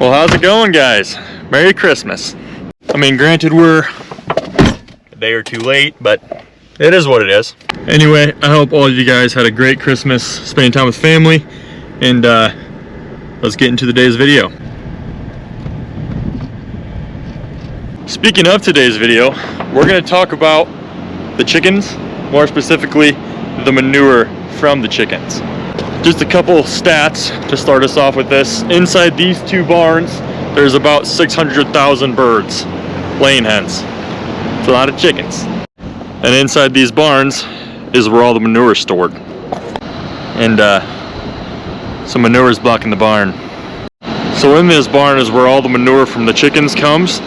Well, how's it going, guys? Merry Christmas. I mean, granted, we're a day or two late, but it is what it is. Anyway, I hope all of you guys had a great Christmas, spending time with family, and let's get into today's video. Speaking of today's video, we're going to talk about the chickens, more specifically, the manure from the chickens. Just a couple stats to start us off with this. Inside these two barns, there's about 600,000 birds, laying hens. It's a lot of chickens. And inside these barns is where all the manure is stored. And some manure is blocking the barn. So in this barn is where all the manure from the chickens comes.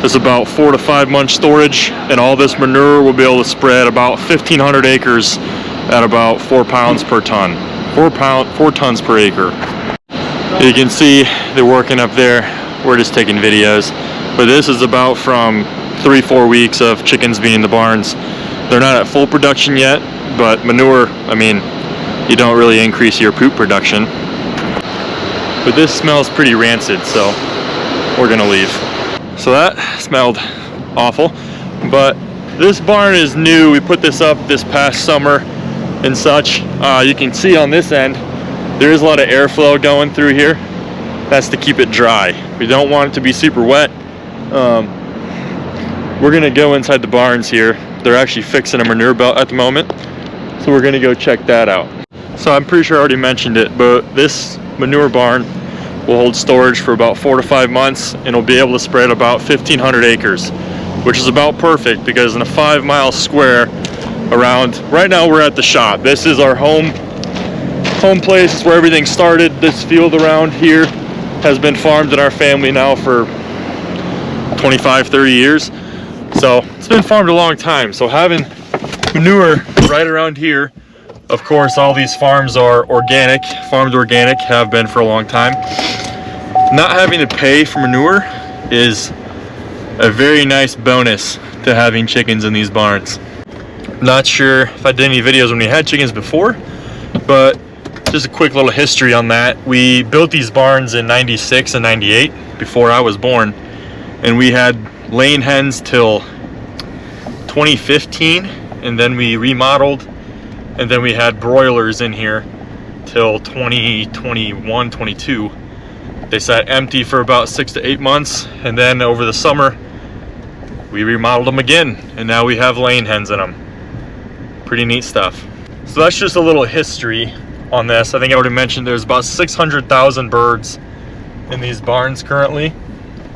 There's about 4 to 5 months storage, and all this manure will be able to spread about 1,500 acres at about 4 pounds per ton. 4 tons per acre. You can see they're working up there. We're just taking videos. But this is about from 3-4 weeks of chickens being in the barns. They're not at full production yet, but manure, I mean, you don't really increase your poop production. But this smells pretty rancid, so we're gonna leave. So that smelled awful. But this barn is new. We put this up this past summer and such. You can see on this end there is a lot of airflow going through here. That's to keep it dry. We don't want it to be super wet. We're gonna go inside the barns here. They're actually fixing a manure belt at the moment, so we're gonna go check that out. So I'm pretty sure I already mentioned it, but this manure barn will hold storage for about 4 to 5 months, and it'll be able to spread about 1,500 acres, which is about perfect because in a 5-mile square around, right now we're at the shop. This is our home place. It's where everything started. This field around here has been farmed in our family now for 25-30 years, so it's been farmed a long time. So having manure right around here, of course all these farms are organic, farmed organic, have been for a long time. Not having to pay for manure is a very nice bonus to having chickens in these barns. Not sure if I did any videos when we had chickens before, but just a quick little history on that. We built these barns in 96 and 98, before I was born, and we had laying hens till 2015, and then we remodeled, and then we had broilers in here till 2021, 22. They sat empty for about 6 to 8 months, and then over the summer we remodeled them again, and now we have laying hens in them. Pretty neat stuff. So that's just a little history on this. I think I already mentioned there's about 600,000 birds in these barns currently.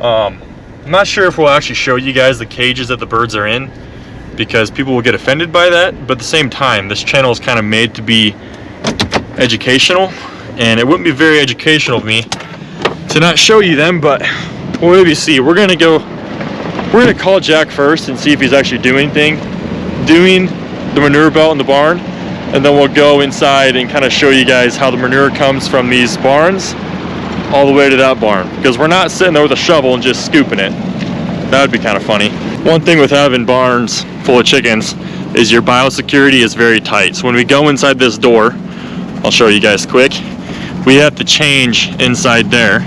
I'm not sure if we'll actually show you guys the cages that the birds are in, because people will get offended by that, but at the same time, this channel is kind of made to be educational, and it wouldn't be very educational of me to not show you them, but we'll maybe see. We're gonna call Jack first and see if he's actually doing the manure belt in the barn, and then we'll go inside and kind of show you guys how the manure comes from these barns all the way to that barn, because we're not sitting there with a shovel and just scooping it. That would be kind of funny. One thing with having barns full of chickens is your biosecurity is very tight. So when we go inside this door, I'll show you guys quick, we have to change inside there.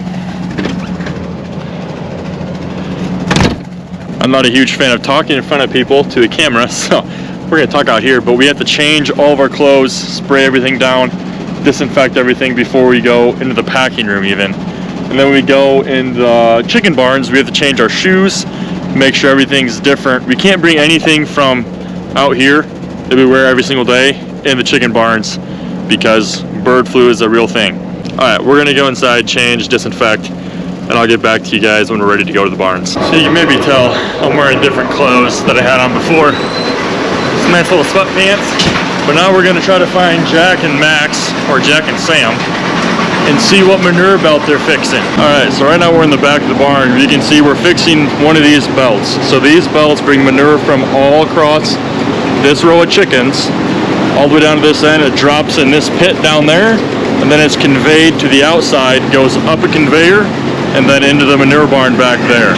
I'm not a huge fan of talking in front of people to a camera, so we're gonna talk out here, but we have to change all of our clothes, spray everything down, disinfect everything before we go into the packing room even. And then when we go in the chicken barns, we have to change our shoes, make sure everything's different. We can't bring anything from out here that we wear every single day in the chicken barns, because bird flu is a real thing. Alright, we're gonna go inside, change, disinfect, and I'll get back to you guys when we're ready to go to the barns. So you can maybe tell I'm wearing different clothes that I had on before. Some nice little sweatpants. But now we're gonna try to find Jack and Max, or Jack and Sam, and see what manure belt they're fixing. Alright, so right now we're in the back of the barn. You can see we're fixing one of these belts. So these belts bring manure from all across this row of chickens, all the way down to this end. It drops in this pit down there, and then it's conveyed to the outside, goes up a conveyor, and then into the manure barn back there.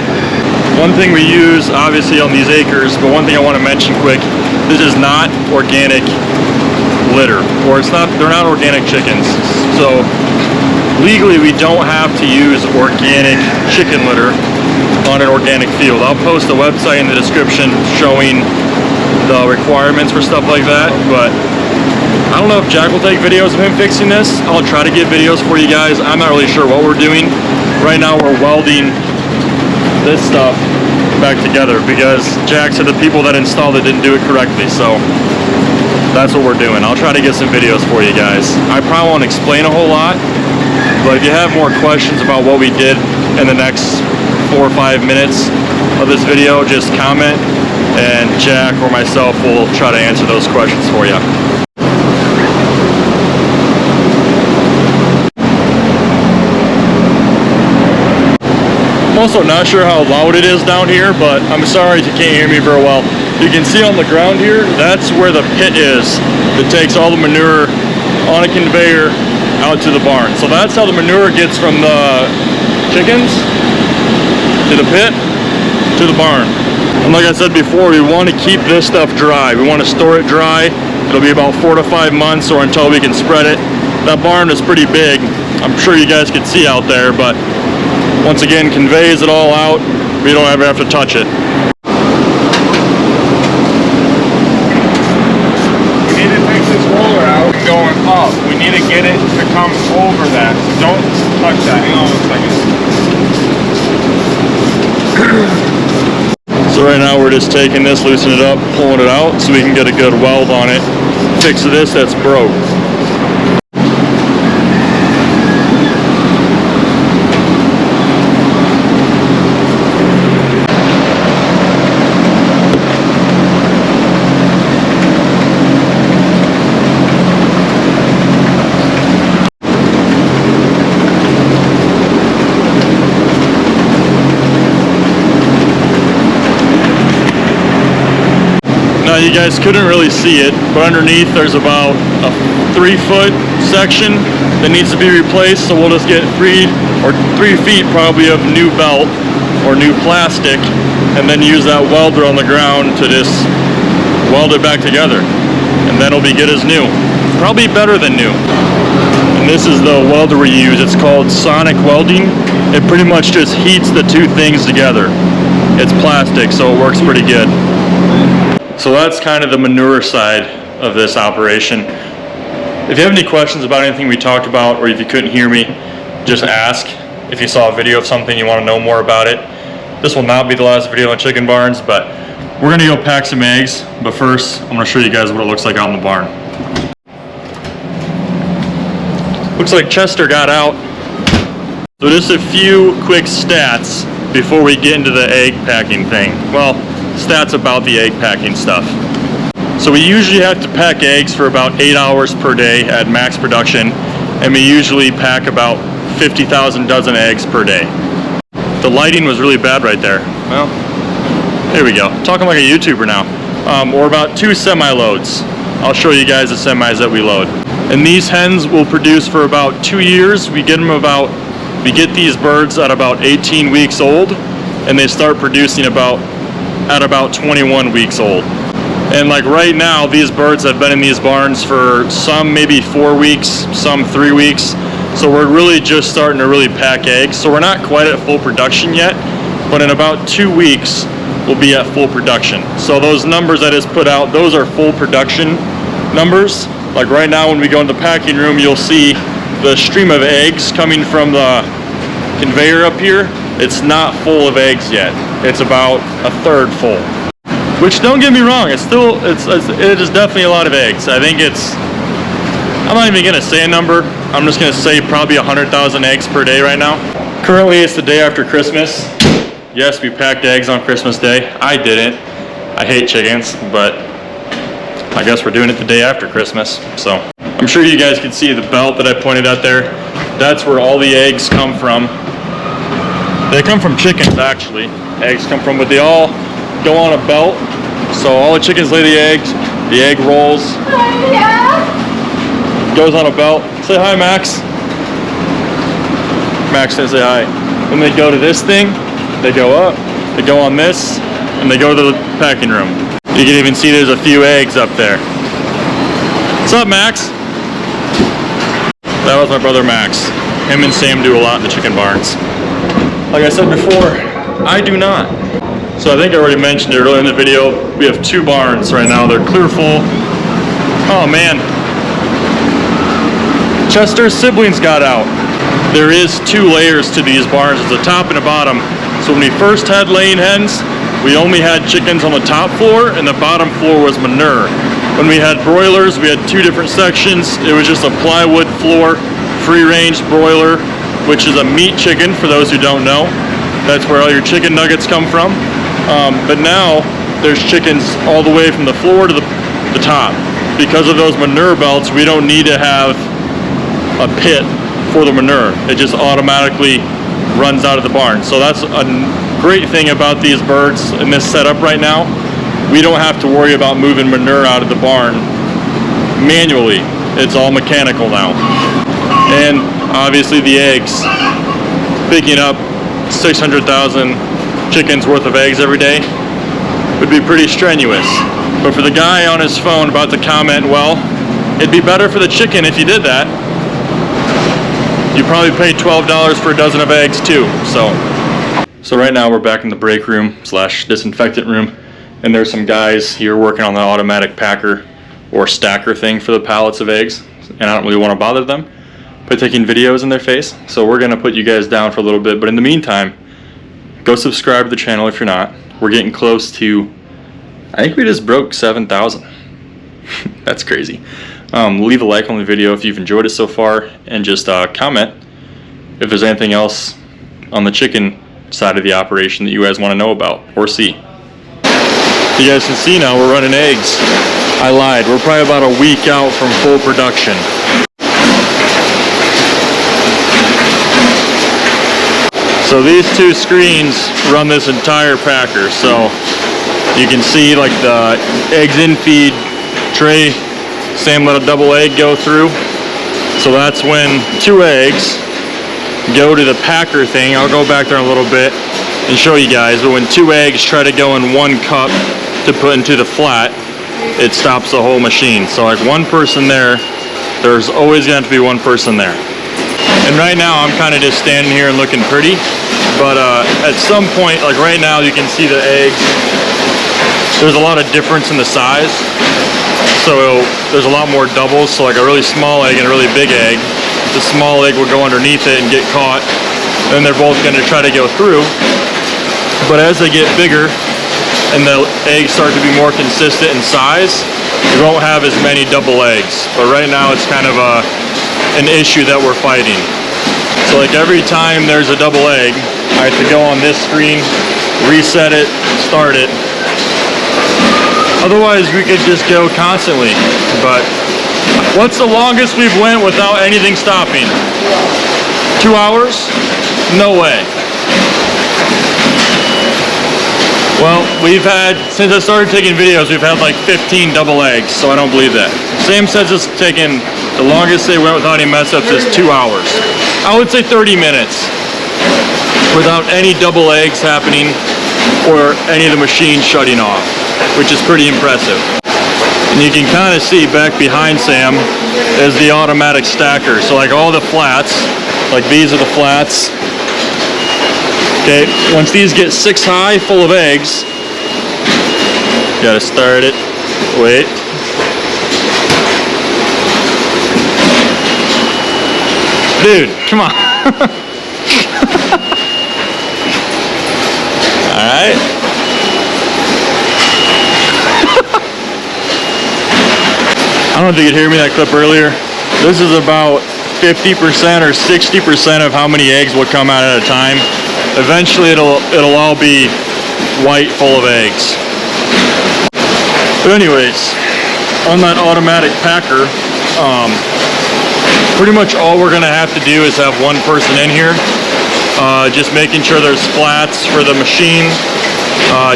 One thing we use, obviously, on these acres, but one thing I want to mention quick, this is not organic litter, or they're not organic chickens. So legally we don't have to use organic chicken litter on an organic field. I'll post a website in the description showing the requirements for stuff like that, but I don't know if Jack will take videos of him fixing this. I'll try to get videos for you guys. I'm not really sure what we're doing. Right now we're welding this stuff back together because Jack said the people that installed it didn't do it correctly, so that's what we're doing. I'll try to get some videos for you guys. I probably won't explain a whole lot, but if you have more questions about what we did in the next 4 or 5 minutes of this video, just comment and Jack or myself will try to answer those questions for you. I'm also not sure how loud it is down here, but I'm sorry if you can't hear me very well. You can see on the ground here, that's where the pit is that takes all the manure on a conveyor out to the barn. So that's how the manure gets from the chickens to the pit to the barn. And like I said before, we want to keep this stuff dry. We want to store it dry. It'll be about 4 to 5 months or until we can spread it. That barn is pretty big. I'm sure you guys can see out there, but once again, conveys it all out. We don't ever have to touch it. We need to take this roller out and going up. We need to get it to come over that. So don't touch that. Hang on 1 second. So right now we're just taking this, loosening it up, pulling it out so we can get a good weld on it. Fix this that's broke. Now you guys couldn't really see it, but underneath there's about a 3-foot section that needs to be replaced, so we'll just get 3 feet probably of new belt or new plastic and then use that welder on the ground to just weld it back together, and then it'll be good as new, probably better than new. And this is the welder we use. It's called sonic welding. It pretty much just heats the two things together. It's plastic, so it works pretty good. So that's kind of the manure side of this operation. If you have any questions about anything we talked about, or if you couldn't hear me, just ask. If you saw a video of something, you want to know more about it. This will not be the last video on chicken barns, but we're gonna go pack some eggs. But first, I'm gonna show you guys what it looks like out in the barn. Looks like Chester got out. So just a few quick stats before we get into the egg packing thing. Well, stats about the egg packing stuff. So we usually have to pack eggs for about 8 hours per day at max production, and we usually pack about 50,000 dozen eggs per day. The lighting was really bad right there. Well, there we go. Talking like a YouTuber now. Or about 2 semi-loads. I'll show you guys the semis that we load. And these hens will produce for about 2 years. We get these birds at about 18 weeks old, and they start producing at about 21 weeks old. And like right now, these birds have been in these barns for some maybe 4 weeks, some 3 weeks. So we're really just starting to really pack eggs. So we're not quite at full production yet, but in about 2 weeks, we'll be at full production. So those numbers I just put out, those are full production numbers. Like right now when we go in the packing room, you'll see the stream of eggs coming from the conveyor up here. It's not full of eggs yet. It's about a third full. Which, don't get me wrong, it is definitely a lot of eggs. I think I'm not even gonna say a number. I'm just gonna say probably 100,000 eggs per day right now. Currently it's the day after Christmas. Yes, we packed eggs on Christmas Day. I didn't. I hate chickens, but I guess we're doing it the day after Christmas. So I'm sure you guys can see the belt that I pointed out there. That's where all the eggs come from. They come from chickens, actually. Eggs come from, but they all go on a belt. So all the chickens lay the eggs, the egg rolls, goes on a belt. Say hi, Max. Max says say hi. Then they go to this thing, they go up, they go on this, and they go to the packing room. You can even see there's a few eggs up there. What's up, Max? That was my brother Max. Him and Sam do a lot in the chicken barns. Like I said before, I do not. So I think I already mentioned it earlier in the video. We have 2 barns right now. They're clear full. Oh man. Chester's siblings got out. There is 2 layers to these barns. There's a top and a bottom. So when we first had laying hens, we only had chickens on the top floor and the bottom floor was manure. When we had broilers, we had 2 different sections. It was just a plywood floor, free range broiler, which is a meat chicken for those who don't know. That's where all your chicken nuggets come from. But now there's chickens all the way from the floor to the top. Because of those manure belts, we don't need to have a pit for the manure. It just automatically runs out of the barn. So that's a great thing about these birds in this setup right now. We don't have to worry about moving manure out of the barn manually. It's all mechanical now. And obviously the eggs, picking up 600,000 chickens worth of eggs every day would be pretty strenuous. But for the guy on his phone about to comment, well, it'd be better for the chicken if you did that. You probably pay $12 for a dozen of eggs too. So right now we're back in the break room / disinfectant room, and there's some guys here working on the automatic packer or stacker thing for the pallets of eggs, and I don't really want to bother them by taking videos in their face. So we're gonna put you guys down for a little bit, but in the meantime, go subscribe to the channel if you're not. We're getting close to, I think we just broke 7,000. That's crazy. Leave a like on the video if you've enjoyed it so far, and just comment if there's anything else on the chicken side of the operation that you guys want to know about or see. You guys can see now we're running eggs. I lied, we're probably about a week out from full production. So these 2 screens run this entire packer. So you can see like the eggs in feed tray, Sam let a double egg go through. So that's when 2 eggs go to the packer thing. I'll go back there in a little bit and show you guys. But when 2 eggs try to go in 1 cup to put into the flat, it stops the whole machine. So like 1 person there, there's always going to have to be 1 person there. And right now I'm kind of just standing here and looking pretty. But at some point, like right now, you can see the eggs. There's a lot of difference in the size. So there's a lot more doubles. So like a really small egg and a really big egg. The small egg will go underneath it and get caught. And they're both going to try to go through. But as they get bigger and the eggs start to be more consistent in size, you won't have as many double eggs. But right now it's kind of an issue that we're fighting. So like every time there's a double egg, I have to go on this screen, reset it, start it. Otherwise we could just go constantly. But what's the longest we've went without anything stopping? 2 hours? No way. Well, we've had, since I started taking videos, we've had like 15 double eggs, so I don't believe that. Sam says it's taken, the longest they went without any mess ups is 2 hours. I would say 30 minutes without any double eggs happening or any of the machines shutting off, which is pretty impressive. And you can kind of see back behind Sam is the automatic stacker. So like all the flats, like these are the flats. Okay, once these get 6 high full of eggs, you gotta start it, wait. Dude, come on. Alright. I don't know if you could hear me that clip earlier. This is about 50% or 60% of how many eggs will come out at a time. Eventually it'll all be white full of eggs. But anyways, on that automatic packer, pretty much all we're gonna have to do is have 1 person in here, just making sure there's flats for the machine,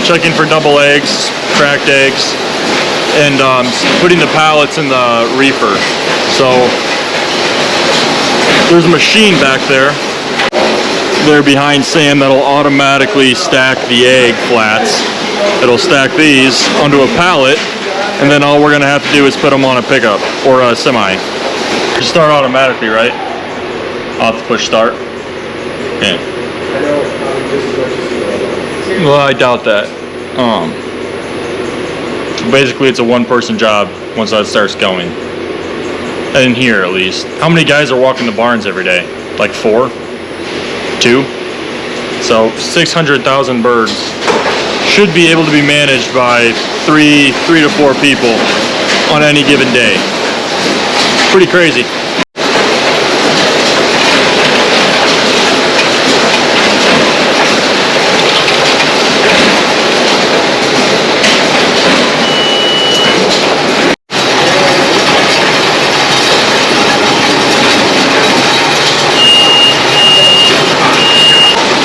checking for double eggs, cracked eggs, and putting the pallets in the reefer. So there's a machine back there behind Sam that'll automatically stack the egg flats. It'll stack these onto a pallet, and then all we're gonna have to do is put them on a pickup or a semi. Just start automatically, right? I'll have to push start. Okay. Well, I doubt that. Basically, it's a one-person job once that starts going. In here, at least. How many guys are walking the barns every day? Like 4? 2? So 600,000 birds should be able to be managed by 3 to 4 people on any given day. Pretty crazy.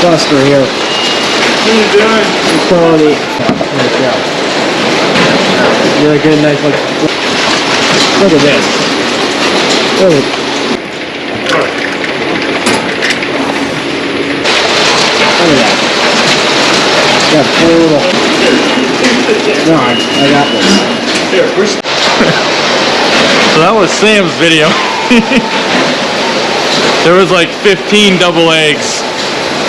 Buster here. What are you doing? Quality. Really good, nice look. Look at this. Look at that. Got 4 little. No, I got this. Here, push. So that was Sam's video. There was like 15 double eggs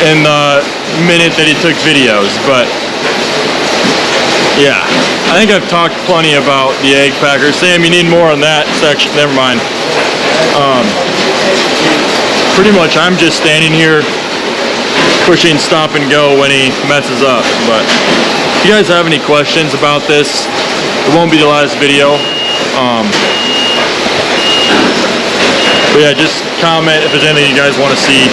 in the minute that he took videos, but yeah, I think I've talked plenty about the egg packers. Sam, you need more on that section. Never mind. Pretty much I'm just standing here pushing stop and go when he messes up. But if you guys have any questions about this, it won't be the last video. But yeah, just comment if there's anything you guys want to see.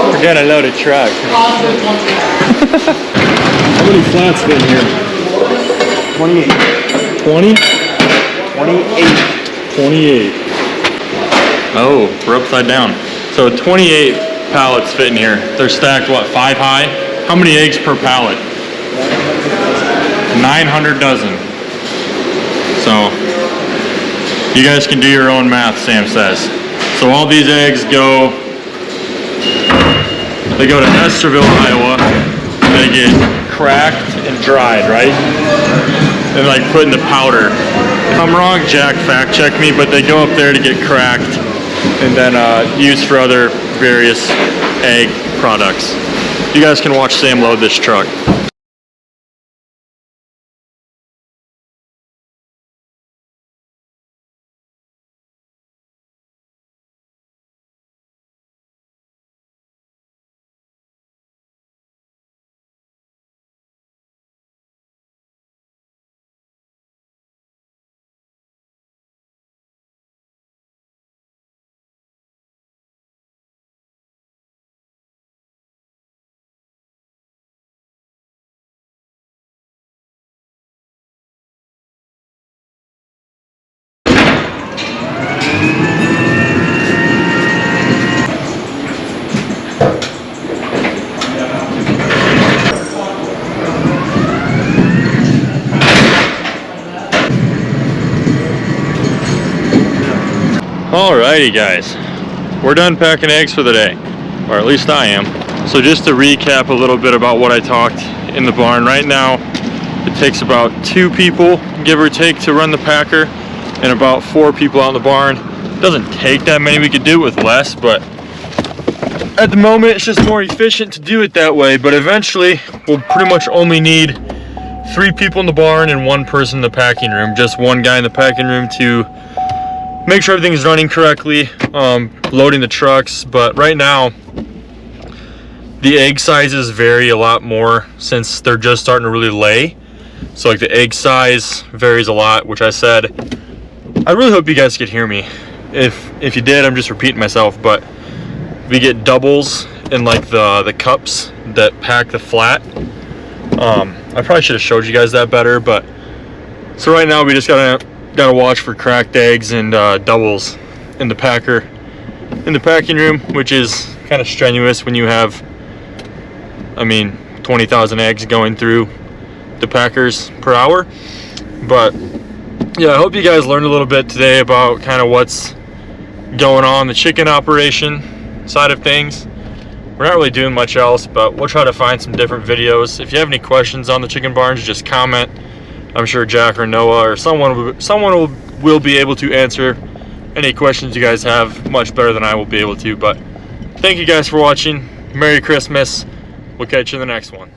We're gonna load a truck. How many flats fit in here? 28. 20? 28. 28. Oh, we're upside down. So 28 pallets fit in here. They're stacked, what, 5 high? How many eggs per pallet? 900 dozen. So, you guys can do your own math, Sam says. So all these eggs go to Esterville, Iowa. They get cracked and dried, right? And like put in the powder. If I'm wrong, Jack, fact check me, but they go up there to get cracked and then used for other various egg products. You guys can watch Sam load this truck. Alrighty guys, we're done packing eggs for the day, or at least I am. So just to recap a little bit about what I talked in the barn. Right now it takes about 2 people, give or take, to run the packer, and about 4 people out in the barn. It doesn't take that many, we could do it with less, but at the moment it's just more efficient to do it that way. But eventually we'll pretty much only need 3 people in the barn and 1 person in the packing room. Just 1 guy in the packing room to make sure everything is running correctly, loading the trucks. But right now, the egg sizes vary a lot more since they're just starting to really lay. So like the egg size varies a lot, which I said, I really hope you guys could hear me. If you did, I'm just repeating myself, but we get doubles in like the cups that pack the flat. I probably should have showed you guys that better, but so right now we just gotta watch for cracked eggs and doubles in the packer, in the packing room, which is kind of strenuous when you have, I mean, 20,000 eggs going through the packers per hour. But yeah, I hope you guys learned a little bit today about kind of what's going on the chicken operation side of things. We're not really doing much else, but we'll try to find some different videos. If you have any questions on the chicken barns, just comment. I'm sure Jack or Noah or someone will be able to answer any questions you guys have much better than I will be able to. But thank you guys for watching. Merry Christmas. We'll catch you in the next one.